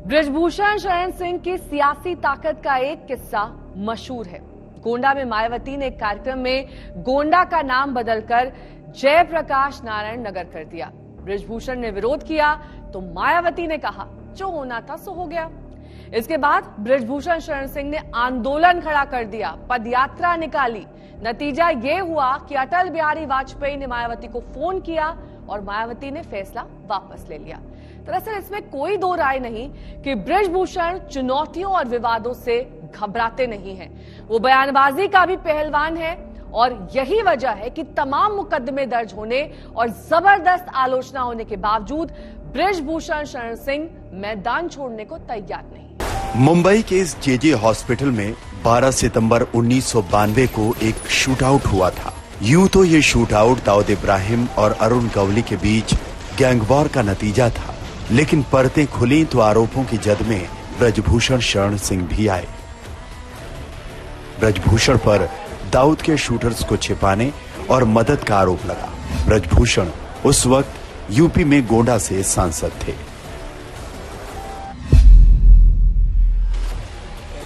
बृजभूषण शरण सिंह की सियासी ताकत का एक किस्सा मशहूर है। गोंडा में मायावती ने एक कार्यक्रम में गोंडा का नाम बदलकर जयप्रकाश नारायण नगर कर दिया। बृजभूषण ने विरोध किया तो मायावती ने कहा जो होना था सो हो गया। इसके बाद बृजभूषण शरण सिंह ने आंदोलन खड़ा कर दिया, पदयात्रा निकाली। नतीजा यह हुआ कि अटल बिहारी वाजपेयी ने मायावती को फोन किया और मायावती ने फैसला वापस ले लिया। दरअसल इसमें कोई दो राय नहीं कि बृजभूषण चुनौतियों और विवादों से घबराते नहीं हैं। वो बयानबाजी का भी पहलवान है और यही वजह है कि तमाम मुकदमे दर्ज होने और जबरदस्त आलोचना होने के बावजूद बृजभूषण शरण सिंह मैदान छोड़ने को तैयार नहीं। मुंबई के इस जेजे हॉस्पिटल में 12 सितंबर 1992 को एक शूटआउट हुआ था। यूं तो ये शूटआउट दाऊद इब्राहिम और अरुण गवली के बीच गैंगवॉर का नतीजा था, लेकिन परतें खुली तो आरोपों की जद में बृजभूषण शरण सिंह भी आए। बृजभूषण पर दाऊद के शूटर्स को छिपाने और मदद का आरोप लगा। बृजभूषण उस वक्त यूपी में गोंडा से सांसद थे,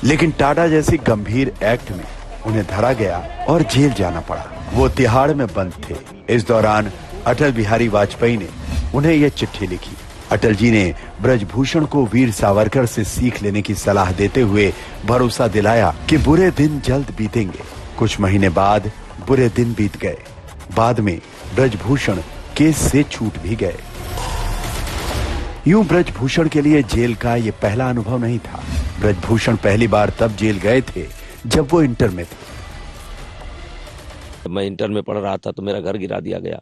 लेकिन टाटा जैसी गंभीर एक्ट में उन्हें धरा गया और जेल जाना पड़ा। वो तिहाड़ में बंद थे। इस दौरान अटल बिहारी वाजपेयी ने उन्हें यह चिट्ठी लिखी। अटल जी ने बृजभूषण को वीर सावरकर से सीख लेने की सलाह देते हुए भरोसा दिलाया कि बुरे दिन जल्द बीतेंगे। कुछ महीने बाद बुरे दिन बीत गए। बाद में बृजभूषण केस से छूट भी गए। यूं बृजभूषण के लिए जेल का ये पहला अनुभव नहीं था। बृजभूषण पहली बार तब जेल गए थे जब वो इंटर में थे। मैं इंटर में पढ़ रहा था तो मेरा घर गिरा दिया गया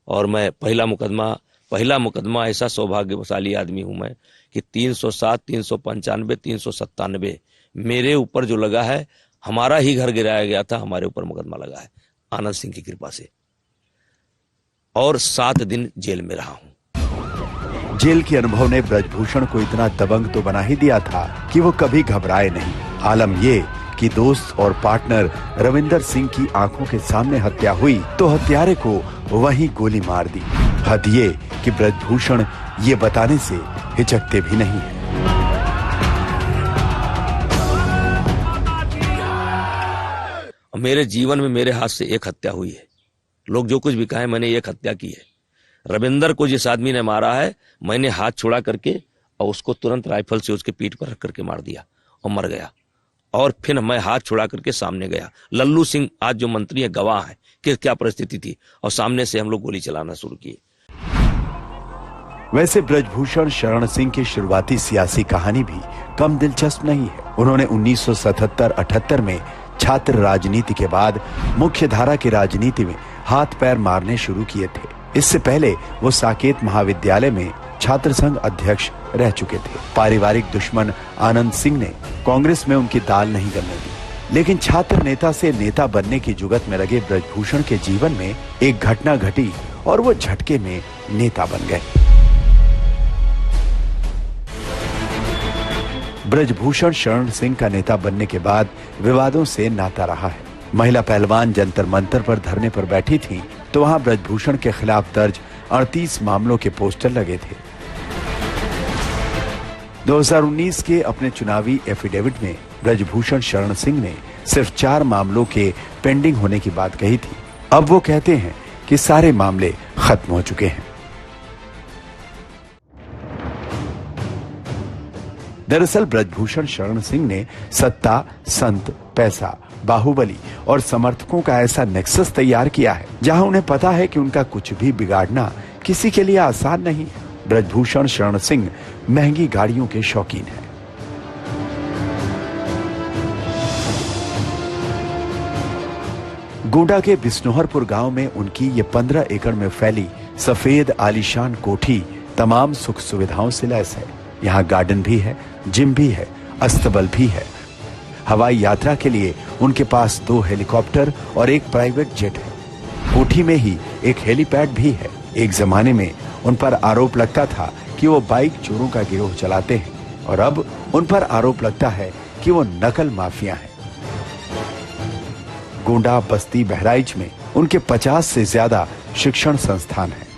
और मैं पहला मुकदमा ऐसा सौभाग्यशाली आदमी हूं मैं कि 307, 395, 397 मेरे ऊपर जो लगा है, हमारा ही घर गिराया गया था, हमारे ऊपर मुकदमा लगा है आनंद सिंह की कृपा से, और 7 दिन जेल में रहा हूं। जेल के अनुभव ने बृजभूषण को इतना दबंग तो बना ही दिया था कि वो कभी घबराए नहीं। आलम ये कि दोस्त और पार्टनर रविंदर सिंह की आंखों के सामने हत्या हुई तो हत्यारे को वहीं गोली मार दी। हद ये कि बृजभूषण ये बताने से हिचकते भी नहीं है। मेरे जीवन में मेरे हाथ से एक हत्या हुई है। लोग जो कुछ भी कहें, मैंने एक हत्या की है। रविंदर को जिस आदमी ने मारा है, मैंने हाथ छुड़ा करके और उसको तुरंत राइफल से उसके पीठ पर रख करके मार दिया और मर गया। और फिर मैं हाथ छुड़ा करके सामने गया। लल्लू सिंह आज जो मंत्री है गवाह है कि क्या परिस्थिति थी, और सामने से हम लोग गोली चलाना शुरू किए। वैसे बृजभूषण शरण सिंह की शुरुआती सियासी कहानी भी कम दिलचस्प नहीं है। उन्होंने 1977-78 में छात्र राजनीति के बाद मुख्य धारा की राजनीति में हाथ पैर मारने शुरू किए थे। इससे पहले वो साकेत महाविद्यालय में छात्र संघ अध्यक्ष रह चुके थे। पारिवारिक दुश्मन आनंद सिंह ने कांग्रेस में उनकी दाल नहीं गलने दी, लेकिन छात्र नेता से नेता बनने की जुगत में लगे बृजभूषण के जीवन में एक घटना घटी और वो झटके में नेता बन गए। बृजभूषण शरण सिंह का नेता बनने के बाद विवादों से नाता रहा है। महिला पहलवान जंतर मंतर पर धरने पर बैठी थी तो वहां बृजभूषण के खिलाफ दर्ज 38 मामलों के पोस्टर लगे थे। 2019 के अपने चुनावी एफिडेविट में बृजभूषण शरण सिंह ने सिर्फ 4 मामलों के पेंडिंग होने की बात कही थी। अब वो कहते हैं कि सारे मामले खत्म हो चुके हैं। दरअसल बृजभूषण शरण सिंह ने सत्ता, संत, पैसा, बाहुबली और समर्थकों का ऐसा नेक्सस तैयार किया है जहां उन्हें पता है कि उनका कुछ भी बिगाड़ना किसी के लिए आसान नहीं है। बृजभूषण शरण सिंह महंगी गाड़ियों के शौकीन हैं। गोंडा के बिश्नोहरपुर गांव में उनकी ये 15 एकड़ में फैली सफेद आलीशान कोठी तमाम सुख सुविधाओं से लैस है। यहाँ गार्डन भी है, जिम भी है, अस्तबल भी है। हवाई यात्रा के लिए उनके पास 2 हेलीकॉप्टर और एक प्राइवेट जेट है। कोठी में ही एक हेलीपैड भी है। एक जमाने में उन पर आरोप लगता था कि वो बाइक चोरों का गिरोह चलाते हैं और अब उन पर आरोप लगता है कि वो नकल माफिया हैं। गोंडा, बस्ती, बहराइच में उनके 50 से ज्यादा शिक्षण संस्थान हैं।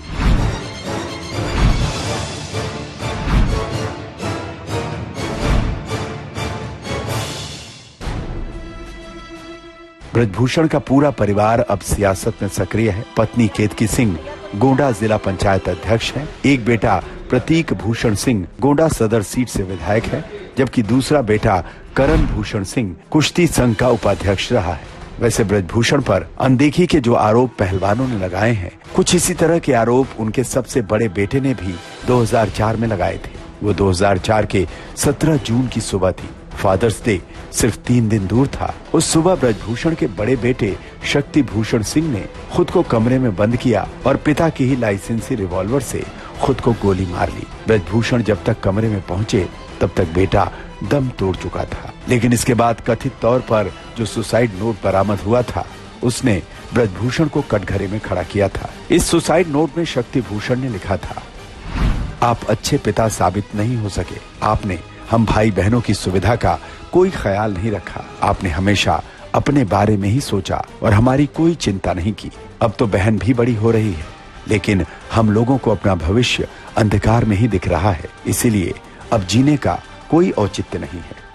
ब्रजभूषण का पूरा परिवार अब सियासत में सक्रिय है। पत्नी केतकी सिंह गोंडा जिला पंचायत अध्यक्ष है। एक बेटा प्रतीक भूषण सिंह गोंडा सदर सीट से विधायक है, जबकि दूसरा बेटा करण भूषण सिंह कुश्ती संघ का उपाध्यक्ष रहा है। वैसे ब्रजभूषण पर अनदेखी के जो आरोप पहलवानों ने लगाए हैं, कुछ इसी तरह के आरोप उनके सबसे बड़े बेटे ने भी 2004 में लगाए थे। वो 2004 के 17 जून की सुबह थी। फादर्स डे सिर्फ 3 दिन दूर था। उस सुबह ब्रजभूषण के बड़े बेटे शक्ति भूषण सिंह ने खुद को कमरे में बंद किया और पिता की ही लाइसेंसी रिवॉल्वर से खुद को गोली मार ली। ब्रजभूषण जब तक कमरे में पहुंचे तब तक बेटा दम तोड़ चुका था। लेकिन इसके बाद कथित तौर पर जो सुसाइड नोट बरामद हुआ था, उसने ब्रजभूषण को कटघरे में खड़ा किया था। इस सुसाइड नोट में शक्ति भूषण ने लिखा था, आप अच्छे पिता साबित नहीं हो सके। आपने हम भाई बहनों की सुविधा का कोई ख्याल नहीं रखा। आपने हमेशा अपने बारे में ही सोचा और हमारी कोई चिंता नहीं की। अब तो बहन भी बड़ी हो रही है, लेकिन हम लोगों को अपना भविष्य अंधकार में ही दिख रहा है। इसीलिए अब जीने का कोई औचित्य नहीं है।